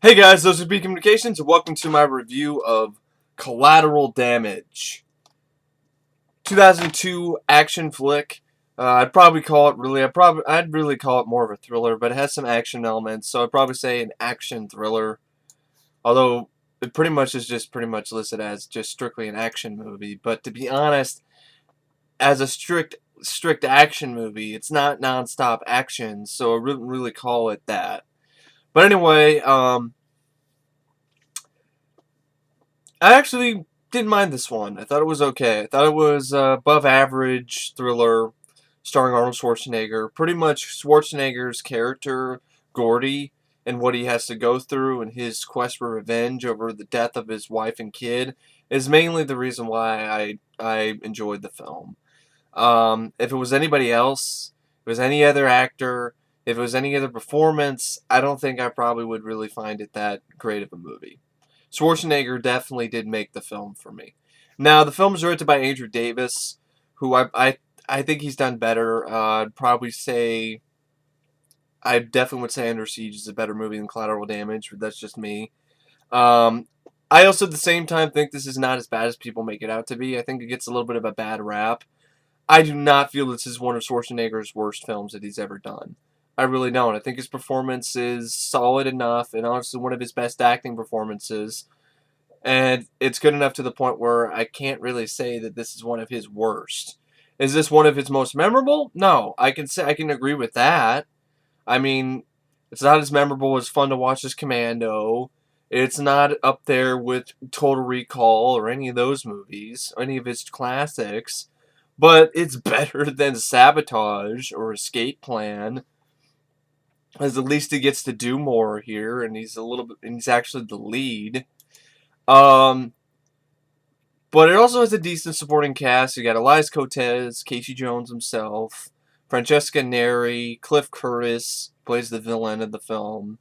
Hey guys, those are B Communications, and welcome to my review of Collateral Damage. 2002 action flick. I'd probably call it I'd really call it more of a thriller, but it has some action elements, so I'd probably say an action thriller. Although it pretty much is just pretty much listed as just strictly an action movie. But to be honest, as a strict action movie, it's not nonstop action, so I wouldn't really call it that. But anyway, I actually didn't mind this one. I thought it was okay. I thought it was above average thriller starring Arnold Schwarzenegger. Pretty much Schwarzenegger's character, Gordy, and what he has to go through and his quest for revenge over the death of his wife and kid is mainly the reason why I enjoyed the film. If it was anybody else, if it was any other actor, if it was any other performance, I don't think I probably would really find it that great of a movie. Schwarzenegger definitely did make the film for me. Now, the film is directed by Andrew Davis, who I think he's done better. I definitely would say Under Siege is a better movie than Collateral Damage, but that's just me. Um, I also at the same time think this is not as bad as people make it out to be. I think it gets a little bit of a bad rap. I do not feel this is one of Schwarzenegger's worst films that he's ever done. I really don't. I think his performance is solid enough, and honestly one of his best acting performances. And it's good enough to the point where I can't really say that this is one of his worst. Is this one of his most memorable? No, I can agree with that. I mean, it's not as memorable as Fun to Watch as Commando. It's not up there with Total Recall or any of those movies, or any of his classics, but it's better than Sabotage or Escape Plan. As at least he gets to do more here, and he's actually the lead. Um, But it also has a decent supporting cast. You got Elias Koteas, Casey Jones himself, Francesca Neri, Cliff Curtis plays the villain of the film,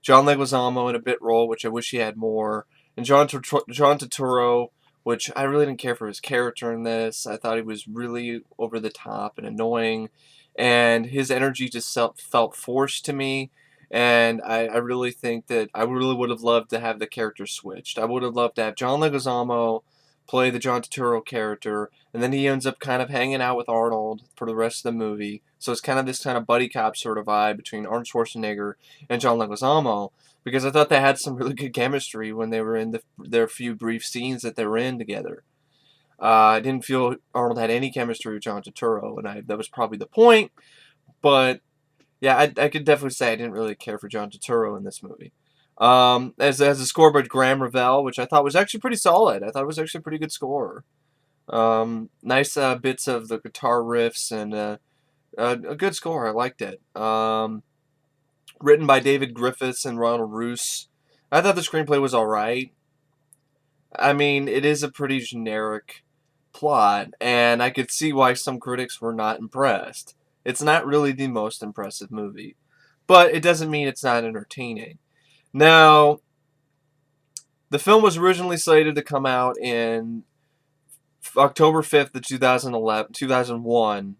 John Leguizamo in a bit role, which I wish he had more, and John Turturro, which I really didn't care for his character in this. I thought he was really over the top and annoying, and his energy just felt forced to me. And I really think that I really would have loved to have the character switched. I would have loved to have John Leguizamo play the John Turturro character, and then he ends up kind of hanging out with Arnold for the rest of the movie. So it's kind of this kind of buddy cop sort of vibe between Arnold Schwarzenegger and John Leguizamo, because I thought they had some really good chemistry when they were in their few brief scenes that they were in together. I didn't feel Arnold had any chemistry with John Turturro, and that was probably the point. But yeah, I could definitely say I didn't really care for John Turturro in this movie. As a score by Graham Revell, which I thought was actually pretty solid. I thought it was actually a pretty good score. Nice bits of the guitar riffs and a good score. I liked it. Written by David Griffiths and Ronald Roos. I thought the screenplay was alright. I mean, it is a pretty generic plot, and I could see why some critics were not impressed. It's not really the most impressive movie, but it doesn't mean it's not entertaining. Now, the film was originally slated to come out in October 5th of 2001,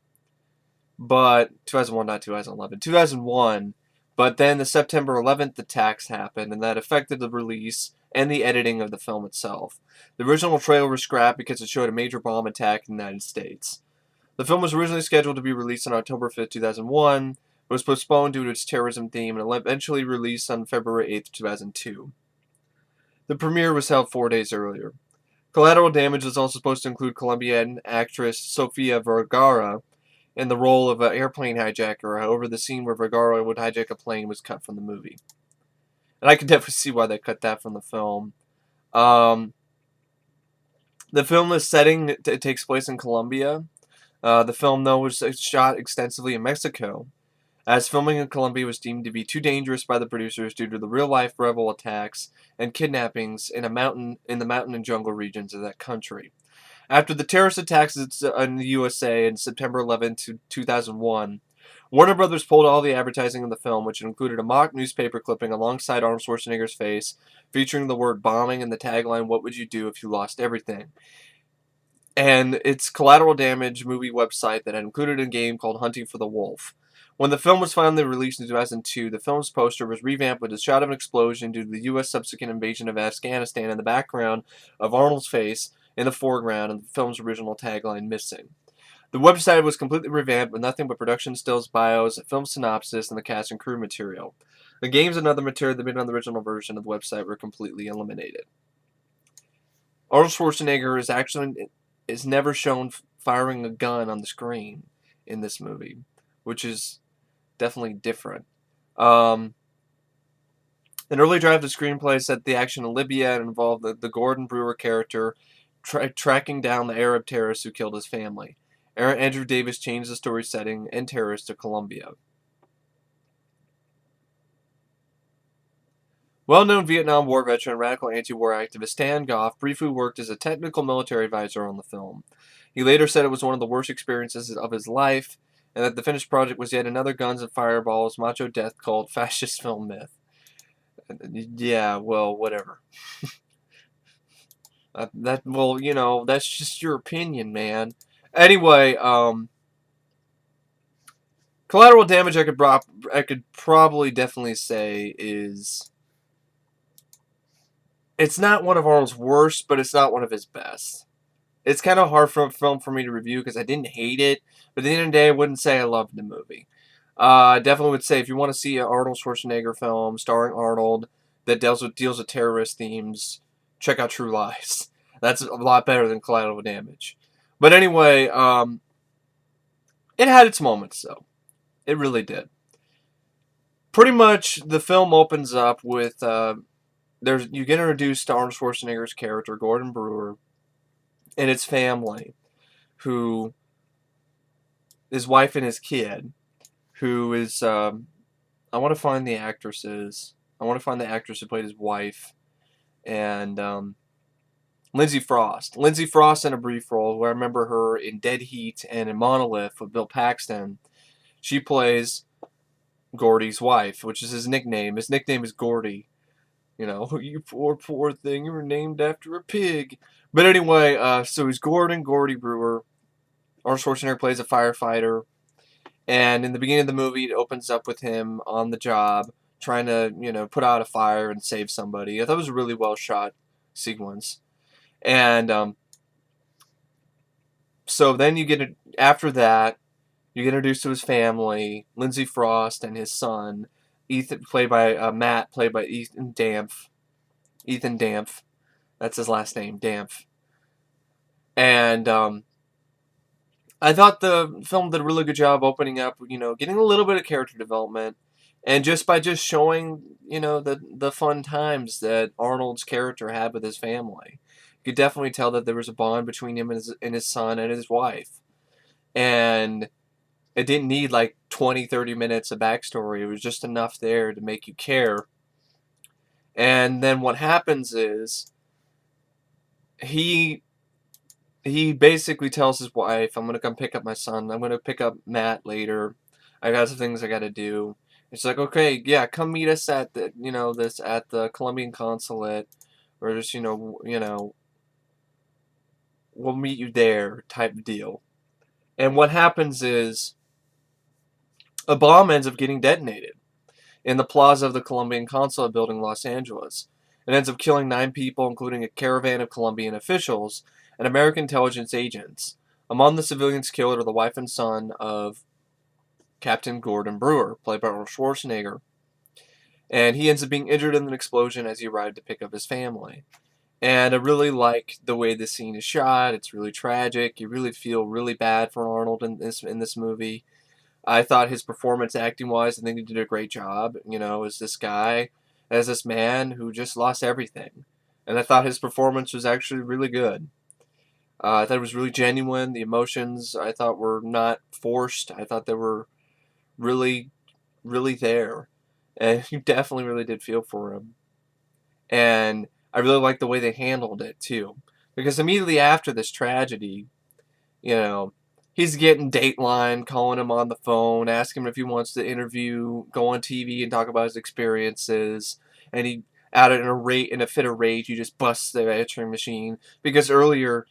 but 2001, not 2011, 2001. But then the September 11th attacks happened, and that affected the release and the editing of the film itself. The original trailer was scrapped because it showed a major bomb attack in the United States. The film was originally scheduled to be released on October 5th, 2001, but was postponed due to its terrorism theme and eventually released on February 8th, 2002. The premiere was held 4 days earlier. Collateral Damage was also supposed to include Colombian actress Sofia Vergara in the role of an airplane hijacker. However, the scene where Vergara would hijack a plane was cut from the movie. And I can definitely see why they cut that from the film. Um, the film is setting, it takes place in Colombia. The film, though, was shot extensively in Mexico, as filming in Colombia was deemed to be too dangerous by the producers due to the real-life rebel attacks and kidnappings in the mountain and jungle regions of that country. After the terrorist attacks in the USA in September 11, 2001, Warner Brothers pulled all the advertising of the film, which included a mock newspaper clipping alongside Arnold Schwarzenegger's face, featuring the word bombing and the tagline, "What would you do if you lost everything?" And its Collateral Damage movie website that had included a game called Hunting for the Wolf. When the film was finally released in 2002, the film's poster was revamped with a shot of an explosion due to the U.S. subsequent invasion of Afghanistan in the background of Arnold's face in the foreground and the film's original tagline missing. The website was completely revamped with nothing but production stills, bios, film synopsis, and the cast and crew material. The games and other material that had been on the original version of the website were completely eliminated. Arnold Schwarzenegger is never shown firing a gun on the screen in this movie, which is definitely different. An early draft of the screenplay set the action in Libya and involved the Gordon Brewer character tracking down the Arab terrorist who killed his family. Andrew Davis changed the story setting and terrorist to Colombia. Well-known Vietnam War veteran, radical anti-war activist Stan Goff briefly worked as a technical military advisor on the film. He later said it was one of the worst experiences of his life, and that the finished project was yet another guns and fireballs, macho death cult, fascist film myth. Yeah, well, whatever. That's just your opinion, man. Anyway, Collateral Damage, I could probably definitely say is. It's not one of Arnold's worst, but it's not one of his best. It's kind of hard for a film for me to review because I didn't hate it, but at the end of the day, I wouldn't say I loved the movie. I definitely would say if you want to see an Arnold Schwarzenegger film starring Arnold that deals with terrorist themes, check out True Lies. That's a lot better than Collateral Damage. But anyway, it had its moments, though. It really did. Pretty much, the film opens up with you get introduced to Arnold Schwarzenegger's character, Gordon Brewer, and his family, his wife and his kid, who is, I want to find the actresses. I want to find the actress who played his wife, and Lindsay Frost. Lindsay Frost in a brief role, where I remember her in Dead Heat and in Monolith with Bill Paxton. She plays Gordy's wife, which is his nickname. His nickname is Gordy. You know, you poor thing, you were named after a pig. But anyway, so he's Gordy Brewer. Arnold Schwarzenegger plays a firefighter. And in the beginning of the movie, it opens up with him on the job, trying to, put out a fire and save somebody. I thought it was a really well shot sequence. And so then after that, you get introduced to his family, Lindsay Frost and his son, Ethan, played by Matt, played by Ethan Dampf. Ethan Dampf. That's his last name, Dampf. And I thought the film did a really good job opening up, getting a little bit of character development. And just by showing, the fun times that Arnold's character had with his family. You could definitely tell that there was a bond between him and his son and his wife. And it didn't need like 20, 30 minutes of backstory. It was just enough there to make you care. And then what happens is he basically tells his wife, I'm going to come pick up my son. I'm going to pick up Matt later. I got some things I got to do. It's like, okay, yeah, come meet us at at the Colombian consulate, or just, we'll meet you there type deal. And what happens is a bomb ends up getting detonated in the plaza of the Colombian consulate building in Los Angeles. It ends up killing 9 people, including a caravan of Colombian officials and American intelligence agents. Among the civilians killed are the wife and son of Captain Gordon Brewer, played by Arnold Schwarzenegger. And he ends up being injured in an explosion as he arrived to pick up his family. And I really like the way this scene is shot. It's really tragic. You really feel really bad for Arnold in this movie. I thought his performance acting-wise, I think he did a great job, as this man who just lost everything. And I thought his performance was actually really good. I thought it was really genuine. The emotions, I thought, were not forced. I thought they were really, really there. And you definitely really did feel for him. And I really liked the way they handled it, too. Because immediately after this tragedy, he's getting Dateline, calling him on the phone, asking him if he wants to go on TV and talk about his experiences. And he, in a fit of rage, he just busts the answering machine. Because earlier,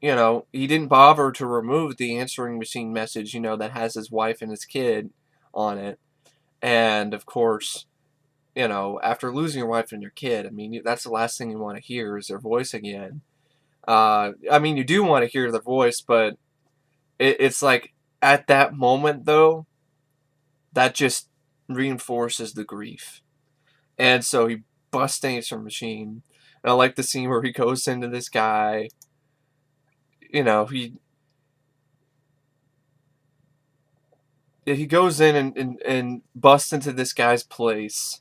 he didn't bother to remove the answering machine message, that has his wife and his kid on it. And, of course, you know, after losing your wife and your kid, I mean, that's the last thing you want to hear is their voice again. I mean, you do want to hear their voice, but it's like, at that moment, though, that just reinforces the grief. And so he busts into a machine. And I like the scene where he goes into this guy. You know, he goes in and busts into this guy's place,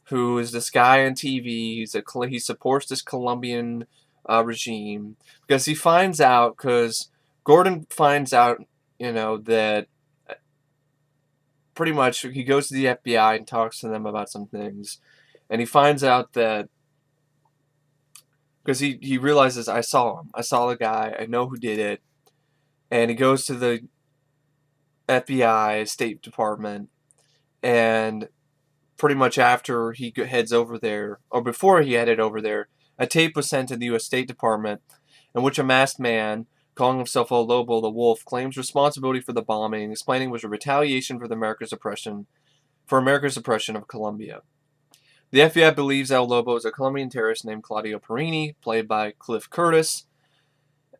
who is this guy on TV. He supports this Colombian regime because he finds out, because Gordon finds out, you know, that pretty much he goes to the FBI and talks to them about some things, and he finds out that, because he realizes, I saw the guy, I know who did it, and he goes to the FBI State Department, and pretty much after he heads over there, or before he headed over there, a tape was sent to the U.S. State Department in which a masked man, calling himself El Lobo the Wolf, claims responsibility for the bombing, explaining it was a retaliation for America's oppression of Colombia. The FBI believes El Lobo is a Colombian terrorist named Claudio Perini, played by Cliff Curtis.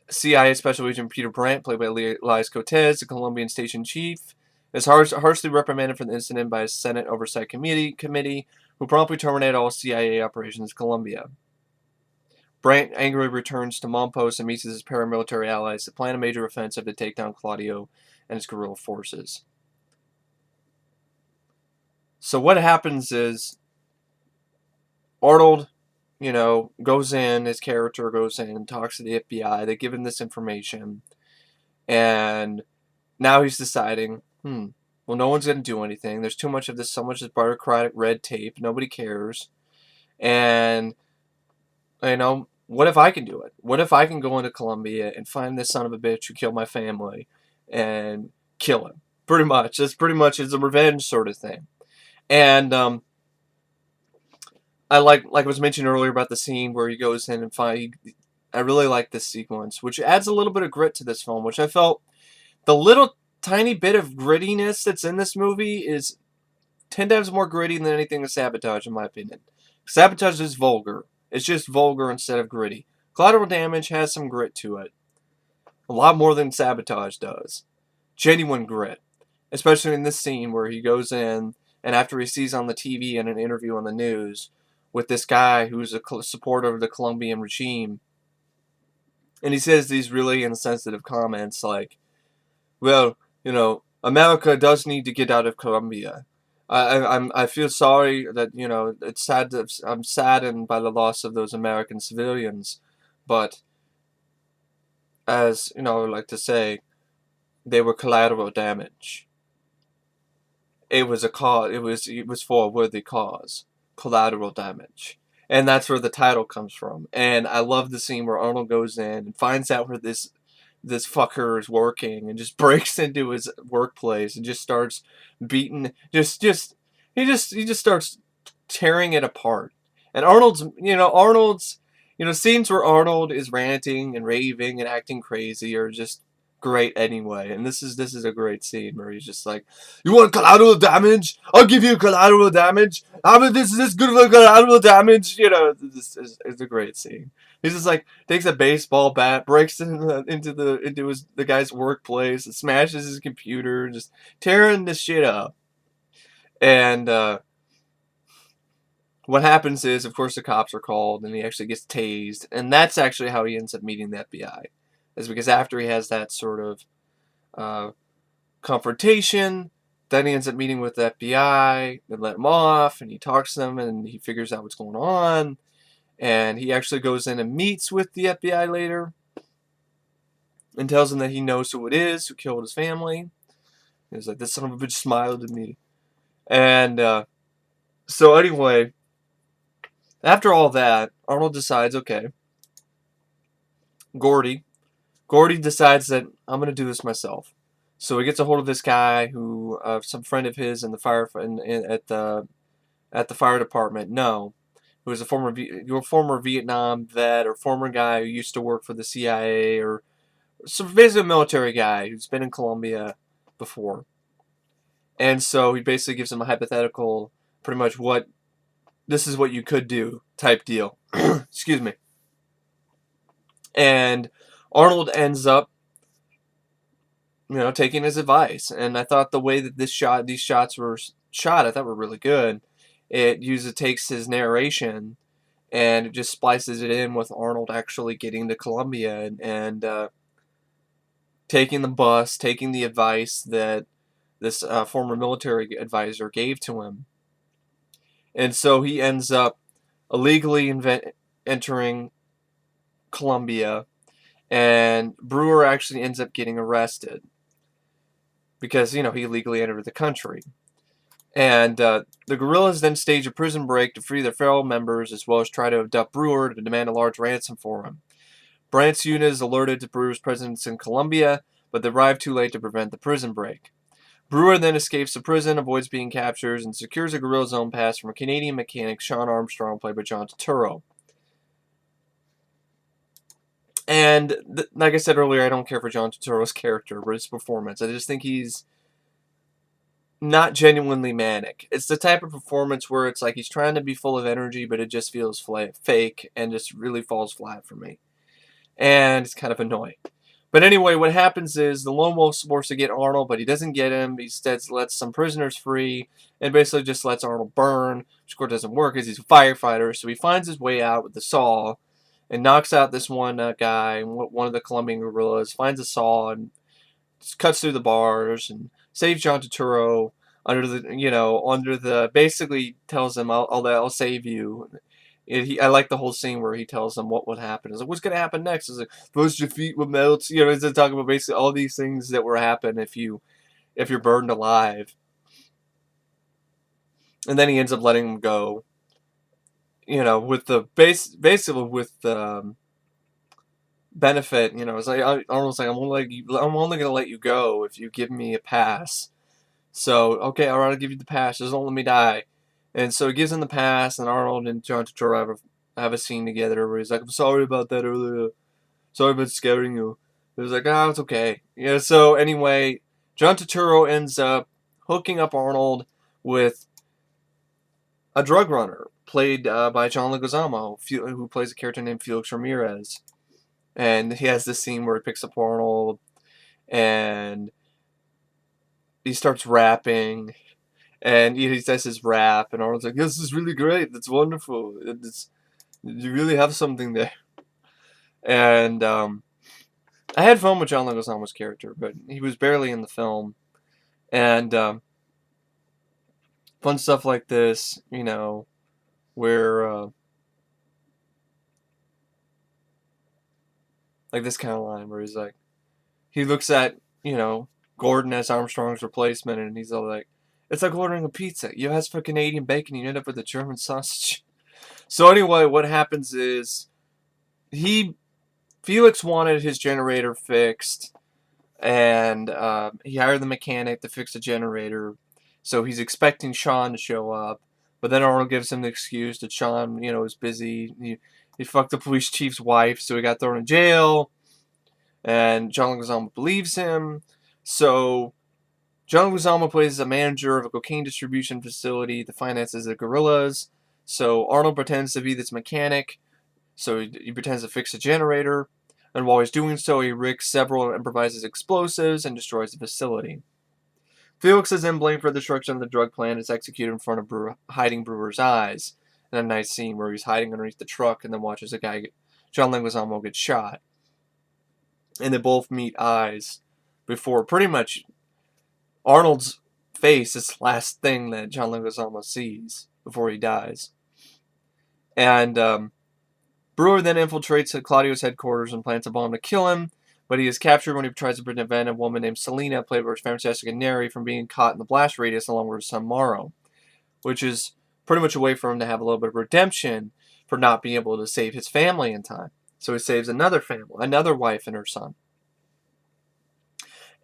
CIA Special Agent Peter Brandt, played by Elias Koteas, the Colombian station chief, is harshly reprimanded for the incident by a Senate Oversight Committee, who promptly terminated all CIA operations in Colombia. Brandt angrily returns to Mompost and meets his paramilitary allies to plan a major offensive to take down Claudio and his guerrilla forces. So what happens is, Arnold, you know, his character goes in and talks to the FBI. They give him this information, and now he's deciding, well, no one's going to do anything. There's too much of this, so much of bureaucratic red tape. Nobody cares. And, you know, what if I can do it? What if I can go into Colombia and find this son of a bitch who killed my family and kill him? Pretty much. It's a revenge sort of thing. And I like I was mentioning earlier about the scene where he goes in and I really like this sequence, which adds a little bit of grit to this film, which I felt the little tiny bit of grittiness that's in this movie is 10 times more gritty than anything in Sabotage, in my opinion. Sabotage is vulgar. It's just vulgar instead of gritty. Collateral Damage has some grit to it. A lot more than Sabotage does. Genuine grit. Especially in this scene where he goes in, and after he sees on the TV in an interview on the news with this guy who's a supporter of the Colombian regime, and he says these really insensitive comments like, well, you know, America does need to get out of Colombia. I feel sorry that, you know, it's sad that I'm saddened by the loss of those American civilians, but as, you know, I like to say, they were collateral damage. It was a cause. It was for a worthy cause. Collateral Damage. And that's where the title comes from. And I love the scene where Arnold goes in and finds out where this fucker is working and just breaks into his workplace and just starts beating he just starts tearing it apart. And Arnold's scenes where Arnold is ranting and raving and acting crazy are just great anyway. And this is a great scene where he's just like, you want collateral damage? I'll give you collateral damage. I mean, this is good for collateral damage. You know, it's a great scene. He's just like, takes a baseball bat, breaks into the guy's workplace, and smashes his computer, just tearing the shit up. And what happens is, of course, the cops are called, and he actually gets tased, and that's actually how he ends up meeting the FBI. Is because after he has that sort of confrontation, then he ends up meeting with the FBI. They let him off, and he talks to them, and he figures out what's going on. And he actually goes in and meets with the FBI later and tells them that he knows who it is who killed his family. He's like, this son of a bitch smiled at me. And so anyway, after all that, Arnold decides, okay, Gordy decides that I'm going to do this myself. So he gets a hold of this guy who, some friend of his in the fire at the fire department, who is a former Vietnam vet or former guy who used to work for the CIA, or basically a military guy who's been in Colombia before. And so he basically gives him a hypothetical, pretty much this is what you could do type deal. Excuse me. And Arnold ends up, taking his advice. And I thought the way that these shots were shot, I thought were really good. It takes his narration and it just splices it in with Arnold actually getting to Colombia and taking the bus, taking the advice that this former military advisor gave to him. And so he ends up illegally entering Colombia, and Brewer actually ends up getting arrested because, he illegally entered the country. And the guerrillas then stage a prison break to free their fellow members, as well as try to abduct Brewer to demand a large ransom for him. Brandt's unit is alerted to Brewer's presence in Colombia, but they arrive too late to prevent the prison break. Brewer then escapes the prison, avoids being captured, and secures a guerrilla zone pass from a Canadian mechanic, Sean Armstrong, played by John Turturro. And like I said earlier, I don't care for John Turturro's character or his performance. I just think he's not genuinely manic. It's the type of performance where it's like he's trying to be full of energy, but it just feels fake and just really falls flat for me. And it's kind of annoying. But anyway, what happens is the lone wolf's supposed to get Arnold, but he doesn't get him. He instead lets some prisoners free and basically just lets Arnold burn, which of course doesn't work because he's a firefighter. So he finds his way out with the saw and knocks out this one guy, one of the Colombian guerrillas, finds a saw and cuts through the bars and saves John Turturro basically tells him, I'll save you. I like the whole scene where he tells them what would happen. He's like, what's going to happen next? He's like, first your feet will melt. He's talking about basically all these things that will happen if you're burned alive. And then he ends up letting him go. With the basically with the benefit. It's like Arnold's like, I'm only going to let you go if you give me a pass. So okay, I'll give you the pass. Just don't let me die. And so he gives him the pass, and Arnold and John Turturro have a scene together where he's like, I'm sorry about that earlier. Sorry about scaring you. He was like, it's okay. So anyway, John Turturro ends up hooking up Arnold with a drug runner played by John Leguizamo, who plays a character named Felix Ramirez. And he has this scene where he picks up Arnold, and he starts rapping. And he does his rap, and Arnold's like, this is really great. That's wonderful. You really have something there. And I had fun with John Leguizamo's character, but he was barely in the film. And fun stuff like this, where like this kind of line where he's like, he looks at, Gordon as Armstrong's replacement, and he's all like, it's like ordering a pizza. You ask for Canadian bacon, you end up with a German sausage. So anyway, what happens is Felix wanted his generator fixed, and he hired the mechanic to fix the generator. So he's expecting Sean to show up, but then Arnold gives him the excuse that Sean, is busy. He fucked the police chief's wife, so he got thrown in jail. And John Leguizamo believes him. So John Leguizamo plays a manager of a cocaine distribution facility that finances the guerrillas. So Arnold pretends to be this mechanic. So he pretends to fix a generator. And while he's doing so, he rigs several improvised explosives and destroys the facility. Felix is then blamed for the destruction of the drug plant. It's executed in front of hiding Brewer's eyes. In a nice scene where he's hiding underneath the truck and then watches John Leguizamo, get shot. And they both meet eyes before pretty much Arnold's face is the last thing that John Leguizamo sees before he dies. And Brewer then infiltrates Claudio's headquarters and plants a bomb to kill him, but he is captured when he tries to prevent a woman named Selena, played by Francesca Neri, from being caught in the blast radius along with her son Mauro, which is pretty much a way for him to have a little bit of redemption for not being able to save his family in time. So he saves another family, another wife and her son.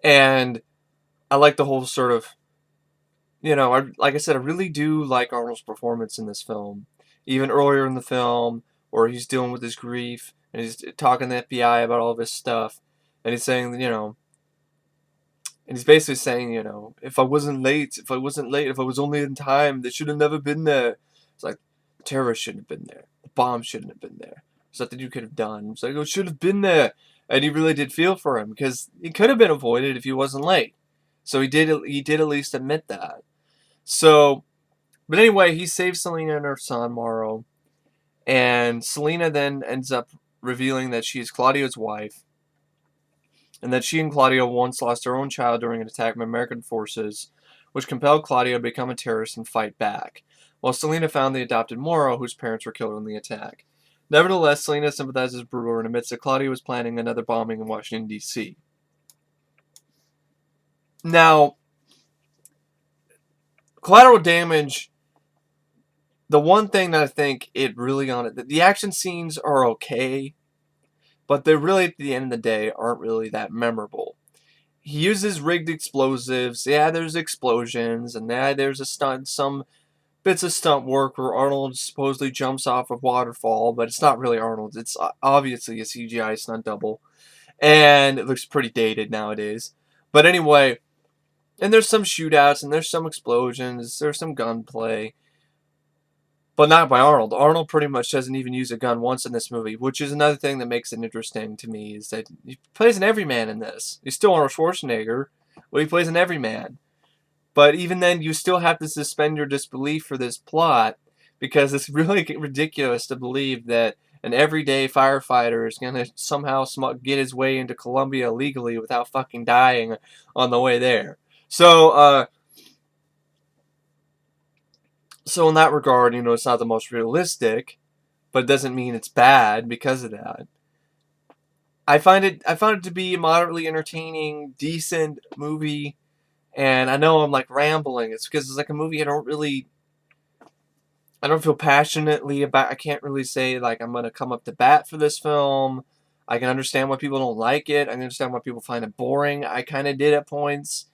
And I like the whole sort of, like I said, I really do like Arnold's performance in this film. Even earlier in the film, where he's dealing with his grief, and he's talking to the FBI about all this stuff, and he's saying, And he's basically saying, if I wasn't late, if I was only in time, they should have never been there. It's like, the terrorists shouldn't have been there. The bomb shouldn't have been there. There's nothing you could have done. It's like, it should have been there. And he really did feel for him, because it could have been avoided if he wasn't late. So he did at least admit that. So, but anyway, he saves Selena and her son, Mauro. And Selena then ends up revealing that she is Claudio's wife, and that she and Claudio once lost their own child during an attack by American forces, which compelled Claudio to become a terrorist and fight back, while Selena found the adopted Mauro, whose parents were killed in the attack. Nevertheless, Selena sympathizes with Brewer and admits that Claudio was planning another bombing in Washington, D.C. Now, Collateral Damage, the one thing that I think it really on it, the action scenes are okay, but they really, at the end of the day, aren't really that memorable. He uses rigged explosives. Yeah, there's explosions, and yeah, there's some bits of stunt work where Arnold supposedly jumps off a waterfall, but it's not really Arnold. It's obviously a CGI stunt double, and it looks pretty dated nowadays. But anyway, and there's some shootouts, and there's some explosions, there's some gunplay, but not by Arnold. Arnold pretty much doesn't even use a gun once in this movie, which is another thing that makes it interesting to me, is that he plays an everyman in this. He's still Arnold Schwarzenegger, but he plays an everyman. But even then, you still have to suspend your disbelief for this plot, because it's really ridiculous to believe that an everyday firefighter is going to somehow get his way into Colombia legally without fucking dying on the way there. So in that regard, it's not the most realistic, but it doesn't mean it's bad because of that. I found it to be a moderately entertaining, decent movie, and I know I'm like rambling. It's because it's like a movie I don't feel passionately about. I can't really say like I'm gonna come up to bat for this film. I can understand why people don't like it. I can understand why people find it boring. I kind of did at points.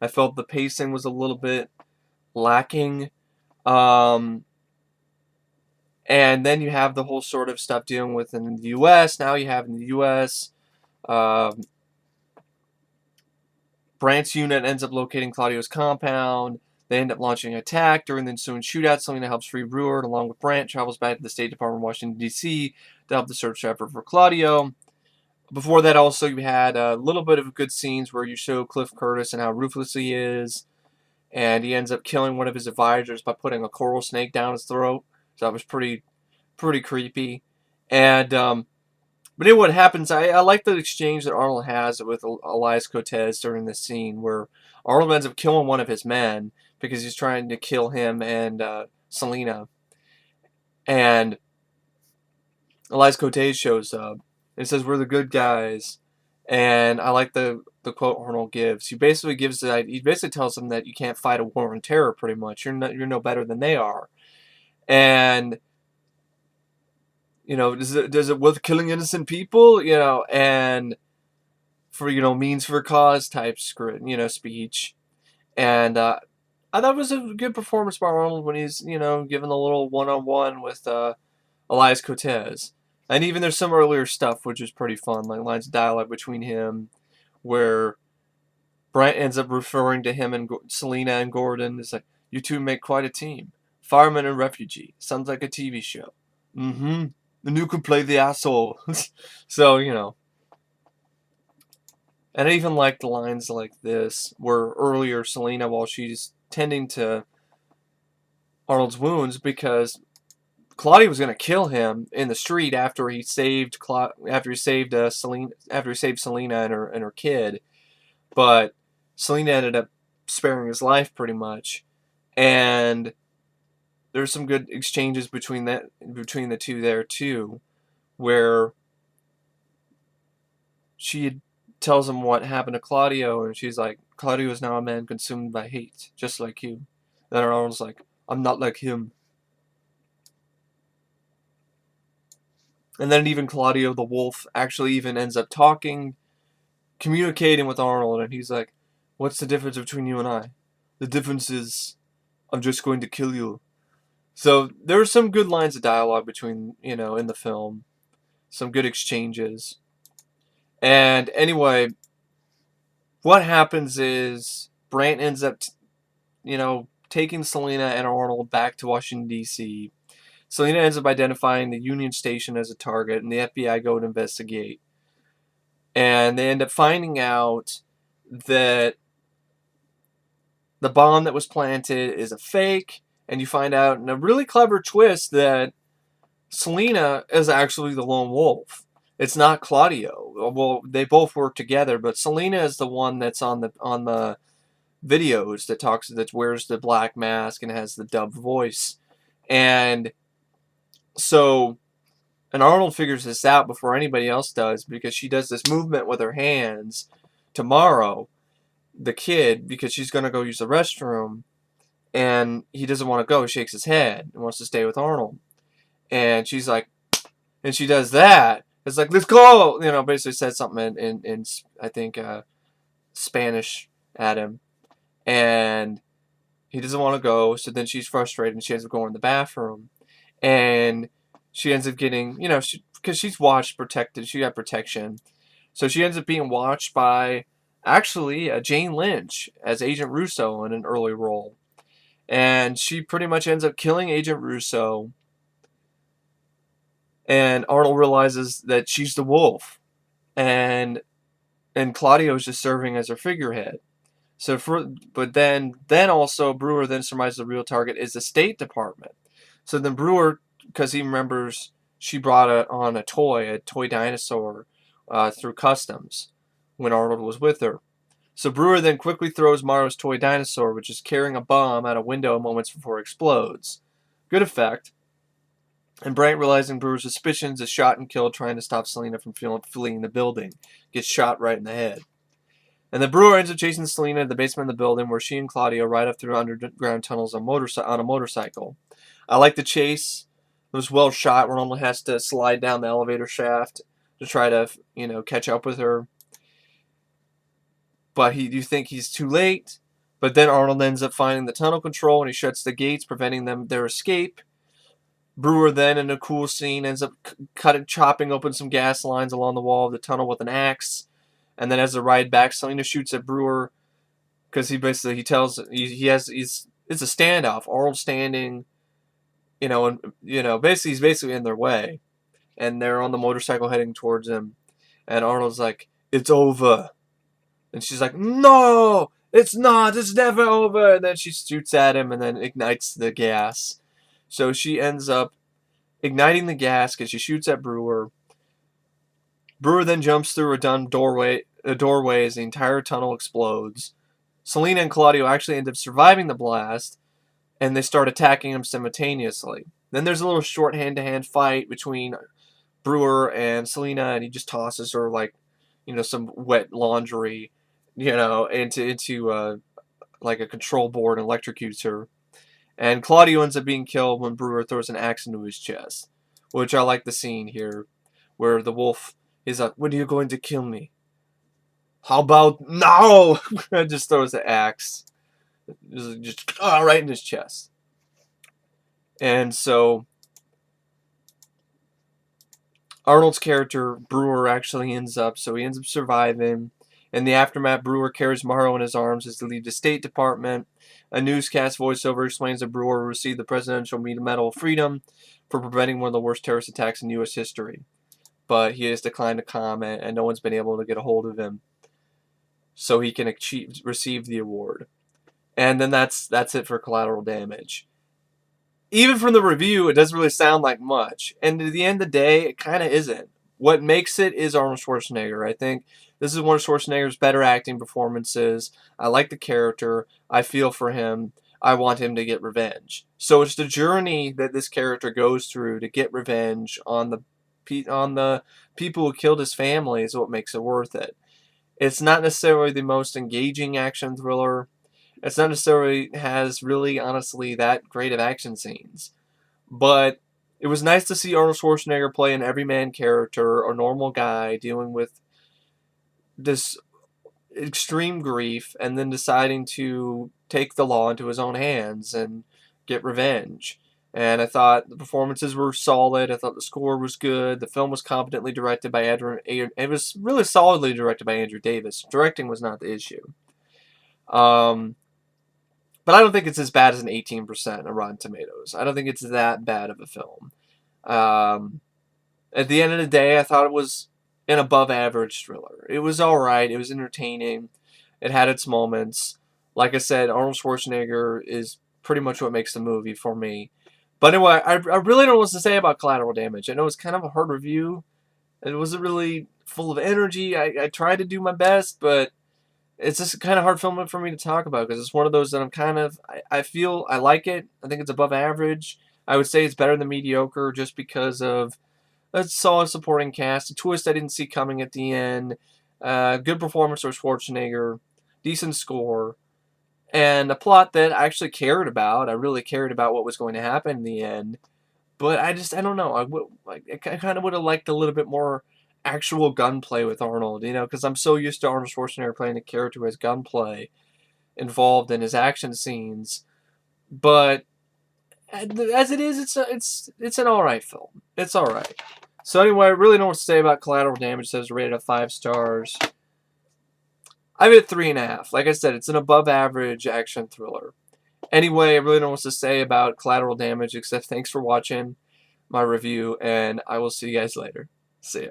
I felt the pacing was a little bit lacking. And then you have the whole sort of stuff dealing with in the U.S. Now you have in the U.S. Brandt's unit ends up locating Claudio's compound. They end up launching an attack. During the ensuing shootout, Selena helps free Brewer, and along with Brandt, travels back to the State Department in Washington, D.C. to help the search effort for Claudio. Before that, also, you had a little bit of good scenes where you show Cliff Curtis and how ruthless he is. And he ends up killing one of his advisors by putting a coral snake down his throat. So that was pretty creepy. And but anyway, what happens, I like the exchange that Arnold has with Elias Koteas during this scene, where Arnold ends up killing one of his men because he's trying to kill him and Selena. And Elias Koteas shows up and says, "We're the good guys." And I like the quote Arnold gives. He basically tells them that you can't fight a war on terror. Pretty much, you're no better than they are. And does it worth killing innocent people? And for means for cause type script, speech. And I thought it was a good performance by Arnold when he's given a little one-on-one with Elias Koteas. And even there's some earlier stuff which is pretty fun, like lines of dialogue between him where Brent ends up referring to him and Selena and Gordon. It's like, you two make quite a team. Fireman and refugee. Sounds like a TV show. Mm-hmm. And you could play the asshole. So, And I even like the lines like this, where earlier Selena, while she's tending to Arnold's wounds, because Claudio was going to kill him in the street after he saved Selena and her kid, but Selena ended up sparing his life pretty much, and there's some good exchanges between the two there too, where she tells him what happened to Claudio, and she's like, "Claudio is now a man consumed by hate, just like you." Then Arnold's like, "I'm not like him." And then even Claudio the wolf actually even ends up communicating with Arnold, and he's like, "What's the difference between you and I? The difference is I'm just going to kill you." So there are some good lines of dialogue between, in the film. Some good exchanges. And anyway, what happens is Brant ends up, taking Selena and Arnold back to Washington, D.C. Selena ends up identifying the Union Station as a target, and the FBI go to investigate. And they end up finding out that the bomb that was planted is a fake, and you find out in a really clever twist that Selena is actually the lone wolf. It's not Claudio. Well, they both work together, but Selena is the one that's on the videos that wears the black mask and has the dubbed voice. And so, and Arnold figures this out before anybody else does, because she does this movement with her hands tomorrow, the kid, because she's going to go use the restroom, and he doesn't want to go. He shakes his head and wants to stay with Arnold. And she's like, and she does that. It's like, let's go. Basically said something in I think, Spanish at him. And he doesn't want to go. So then she's frustrated and she ends up going to the bathroom. And she ends up getting, because she's watched, protected. She got protection. So she ends up being watched by, actually, Jane Lynch as Agent Russo in an early role. And she pretty much ends up killing Agent Russo. And Arnold realizes that she's the wolf. And Claudio's just serving as her figurehead. But then also Brewer then surmises the real target is the State Department. So then Brewer, because he remembers she brought on a toy dinosaur, through customs when Arnold was with her. So Brewer then quickly throws Morrow's toy dinosaur, which is carrying a bomb, out a window moments before it explodes. Good effect. And Brant, realizing Brewer's suspicions, is shot and killed trying to stop Selena from fleeing the building. Gets shot right in the head. And the Brewer ends up chasing Selena to the basement of the building, where she and Claudio ride up through underground tunnels on a motorcycle. I like the chase. It was well shot. Arnold has to slide down the elevator shaft to try to, catch up with her. But you think he's too late. But then Arnold ends up finding the tunnel control, and he shuts the gates, preventing their escape. Brewer then, in a cool scene, ends up chopping open some gas lines along the wall of the tunnel with an axe. And then as they ride back, Selena shoots at Brewer because it's a standoff. Arnold standing, basically he's basically in their way, and they're on the motorcycle heading towards him, and Arnold's like, "It's over," and she's like, "No, it's not. It's never over." And then she shoots at him and then ignites the gas. So she ends up igniting the gas because she shoots at Brewer. Brewer then jumps through a doorway as the entire tunnel explodes. Selena and Claudio actually end up surviving the blast, and they start attacking him simultaneously. Then there's a little short hand-to-hand fight between Brewer and Selena, and he just tosses her like, some wet laundry, into like a control board and electrocutes her. And Claudio ends up being killed when Brewer throws an axe into his chest, which I like the scene here, where the wolf is like, "When are you going to kill me? How about now?" And just throws the axe, just right in his chest. And so Arnold's character, Brewer, actually ends up surviving. In the aftermath, Brewer carries Morrow in his arms as they leave the State Department. A newscast voiceover explains that Brewer received the Presidential Medal of Freedom for preventing one of the worst terrorist attacks in U.S. history. But he has declined to comment, and no one's been able to get a hold of him so he can receive the award. And then that's it for Collateral Damage. Even from the review, it doesn't really sound like much. And at the end of the day, it kind of isn't. What makes it is Arnold Schwarzenegger. I think this is one of Schwarzenegger's better acting performances. I like the character. I feel for him. I want him to get revenge. So it's the journey that this character goes through to get revenge on the people who killed his family is what makes it worth it. It's not necessarily the most engaging action thriller. It's not necessarily has really, honestly, that great of action scenes. But it was nice to see Arnold Schwarzenegger play an everyman character, a normal guy dealing with this extreme grief and then deciding to take the law into his own hands and get revenge. And I thought the performances were solid. I thought the score was good. The film was competently directed by Andrew. It was really solidly directed by Andrew Davis. Directing was not the issue. But I don't think it's as bad as an 18% on Rotten Tomatoes. I don't think it's that bad of a film. At the end of the day, I thought it was an above-average thriller. It was all right. It was entertaining. It had its moments. Like I said, Arnold Schwarzenegger is pretty much what makes the movie for me. But anyway, I really don't know what to say about Collateral Damage. I know it's kind of a hard review. It wasn't really full of energy. I tried to do my best, but it's just kind of hard film for me to talk about because it's one of those that I'm kind of, I feel I like it. I think it's above average. I would say it's better than mediocre just because of a solid supporting cast, a twist I didn't see coming at the end, good performance for Schwarzenegger, decent score, and a plot that I actually cared about. I really cared about what was going to happen in the end. But I don't know. I kind of would have liked a little bit more actual gunplay with Arnold, because I'm so used to Arnold Schwarzenegger playing a character who has gunplay involved in his action scenes. But as it is, it's an all right film. It's all right. So anyway, I really don't know what to say about Collateral Damage. It says rated at 5 stars. I give it 3.5. Like I said, it's an above average action thriller. Anyway, I really don't know what to say about Collateral Damage except thanks for watching my review, and I will see you guys later. See ya.